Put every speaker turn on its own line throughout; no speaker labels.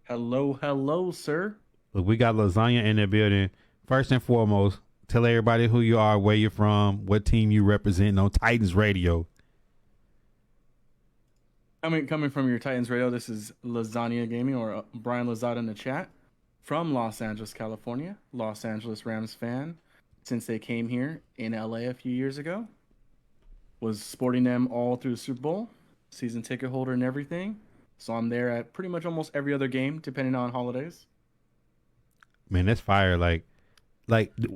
Hello, hello, sir.
Look, we got lasagna in the building. First and foremost, tell everybody who you are, where you're from, what team you represent on Titans Radio.
Coming from your Titans radio, this is Lasagna Gaming or Brian Lozada in the chat from Los Angeles, California. Los Angeles Rams fan since they came here in LA a few years ago. Was sporting them all through the Super Bowl, season ticket holder and everything. So I'm there at pretty much almost every other game, depending on holidays.
Man, that's fire.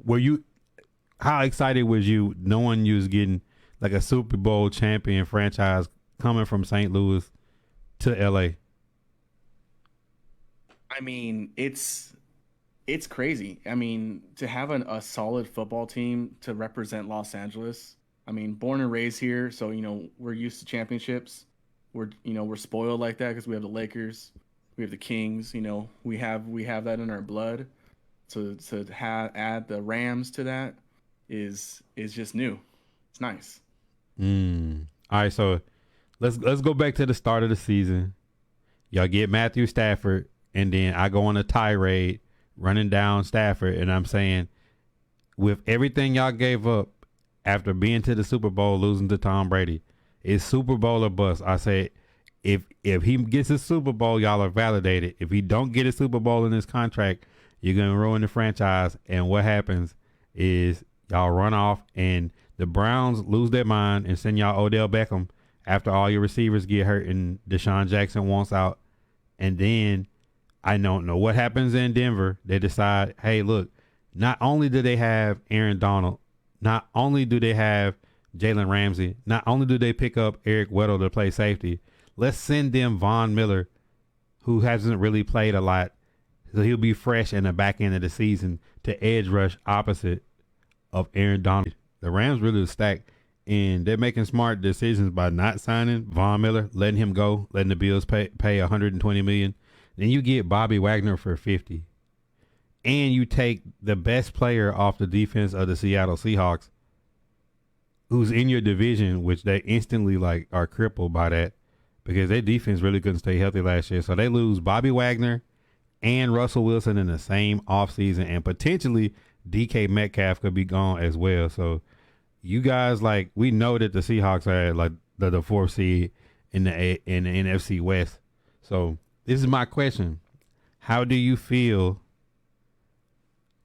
Were you? How excited was you knowing you was getting like a Super Bowl champion franchise coming from St. Louis to LA?
I mean, it's crazy. I mean, to have a solid football team to represent Los Angeles. I mean, born and raised here, so we're used to championships. We're spoiled like that because we have the Lakers, we have the Kings. We have that in our blood. Add the Rams to that is just new. It's nice.
All right, so let's go back to the start of the season. Y'all get Matthew Stafford, and then I go on a tirade running down Stafford, and I'm saying, with everything y'all gave up after being to the Super Bowl, losing to Tom Brady, it's Super Bowl or bust. I said, if he gets a Super Bowl, y'all are validated. If he don't get a Super Bowl in his contract, you're gonna ruin the franchise. And what happens is y'all run off, and the Browns lose their mind and send y'all Odell Beckham after all your receivers get hurt and Deshaun Jackson wants out. And then I don't know what happens in Denver. They decide, hey, look, not only do they have Aaron Donald, not only do they have Jalen Ramsey, not only do they pick up Eric Weddle to play safety, let's send them Von Miller, who hasn't really played a lot, so he'll be fresh in the back end of the season to edge rush opposite of Aaron Donald. The Rams really stacked, and they're making smart decisions by not signing Von Miller, letting him go, letting the Bills pay $120 million. Then you get Bobby Wagner for 50, and you take the best player off the defense of the Seattle Seahawks, who's in your division, which they instantly are crippled by that because their defense really couldn't stay healthy last year. So they lose Bobby Wagner and Russell Wilson in the same offseason, and potentially DK Metcalf could be gone as well. So you guys, we know that the Seahawks are like the fourth seed in the NFC West. So this is my question: how do you feel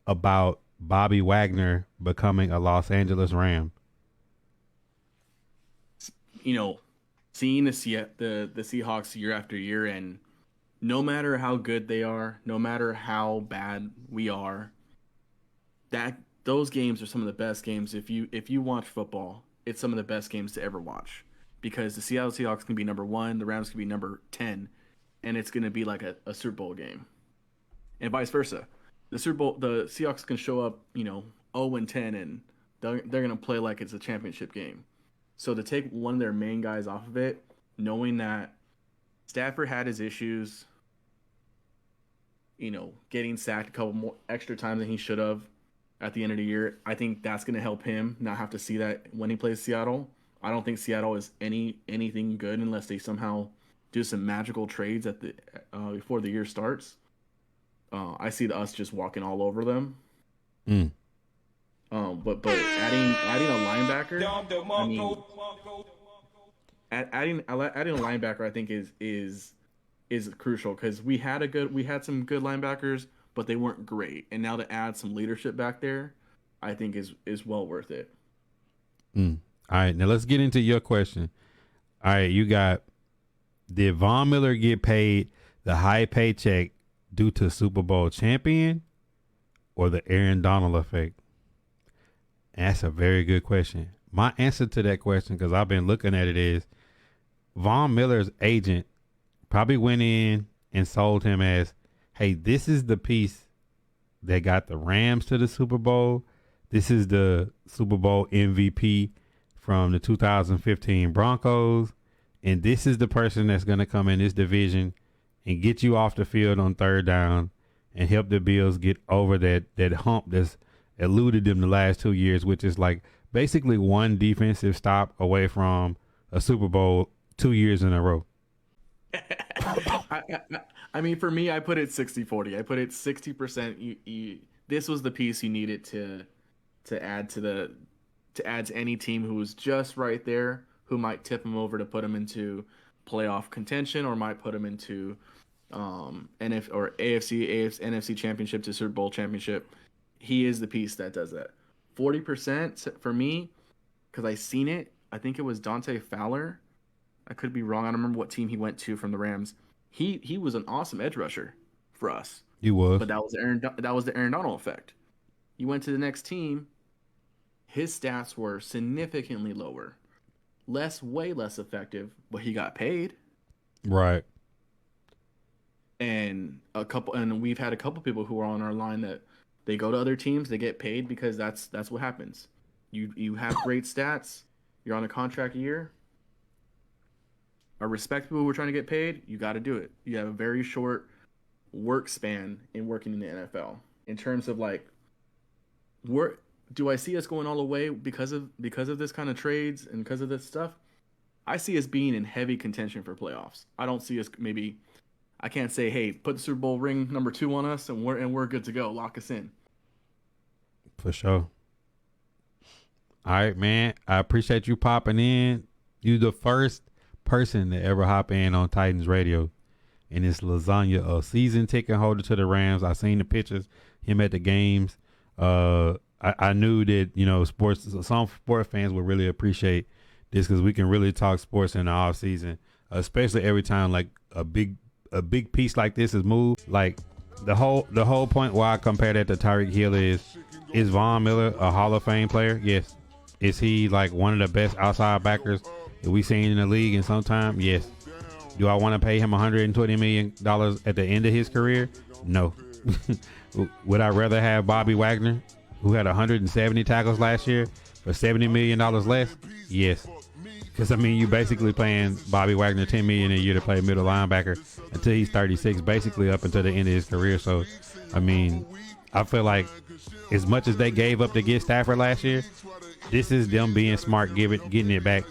about Bobby Wagner becoming a Los Angeles Ram?
Seeing the Seahawks year after year, and no matter how good they are, no matter how bad we are, that those games are some of the best games. If you watch football, it's some of the best games to ever watch because the Seattle Seahawks can be number one, the Rams can be number 10, and it's going to be like a Super Bowl game, and vice versa. The Seahawks can show up, 0-10, and they're going to play like it's a championship game. So to take one of their main guys off of it, knowing that Stafford had his issues, getting sacked a couple more extra times than he should have at the end of the year, I think that's going to help him not have to see that when he plays Seattle. I don't think Seattle is anything good unless they somehow do some magical trades at the before the year starts. I see us just walking all over them.
Mm.
But adding a linebacker, I mean, adding a linebacker, I think is crucial because we had some good linebackers, but they weren't great. And now to add some leadership back there, I think is well worth it.
All right, now let's get into your question. All right, did Von Miller get paid the high paycheck due to Super Bowl champion or the Aaron Donald effect? And that's a very good question. My answer to that question, because I've been looking at it, is Von Miller's agent probably went in and sold him as, hey, this is the piece that got the Rams to the Super Bowl. This is the Super Bowl MVP from the 2015 Broncos. And this is the person that's going to come in this division and get you off the field on third down and help the Bills get over that hump that's eluded them the last 2 years, which is basically one defensive stop away from a Super Bowl 2 years in a row.
I mean, for me, I put it 60-40. I put it 60%. This was the piece you needed to add to add to any team who was just right there, who might tip them over to put them into playoff contention, or might put them into AFC NFC championship to Super Bowl championship. He is the piece that does that. 40% for me, because I seen it. I think it was Dante Fowler. I could be wrong. I don't remember what team he went to from the Rams. He was an awesome edge rusher for us,
He was.
but that was the Aaron Donald effect. You went to the next team, his stats were significantly lower, way less effective, but he got paid.
Right.
And we've had a couple people who are on our line that they go to other teams, they get paid because that's what happens. You have great stats, you're on a contract year, are respectable, we're trying to get paid, you got to do it. You have a very short work span in working in the NFL. In terms of like, where do I see us going all the way because of this kind of trades and because of this stuff? I see us being in heavy contention for playoffs. I don't see us maybe. I can't say, hey, put the Super Bowl ring number 2 on us and we're good to go. Lock us in.
For sure. All right, man. I appreciate you popping in. You the first person to ever hop in on Titans Radio. And it's Lasagna, a season ticket holder to the Rams. I seen the pictures, him at the games. I knew that, some sport fans would really appreciate this because we can really talk sports in the off season, especially every time like a big piece like this is moved. Like the whole point why I compare that to Tyreek Hill is Von Miller a Hall of Fame player? Yes. Is he like one of the best outside backers that we've seen in the league in some time? Yes. Do I want to pay him $120 million at the end of his career? No. Would I rather have Bobby Wagner, who had 170 tackles last year, for $70 million less? Yes. Because, you basically paying Bobby Wagner $10 million a year to play middle linebacker until he's 36, basically up until the end of his career. So, I feel like as much as they gave up to get Stafford last year, this is them being smart, getting it back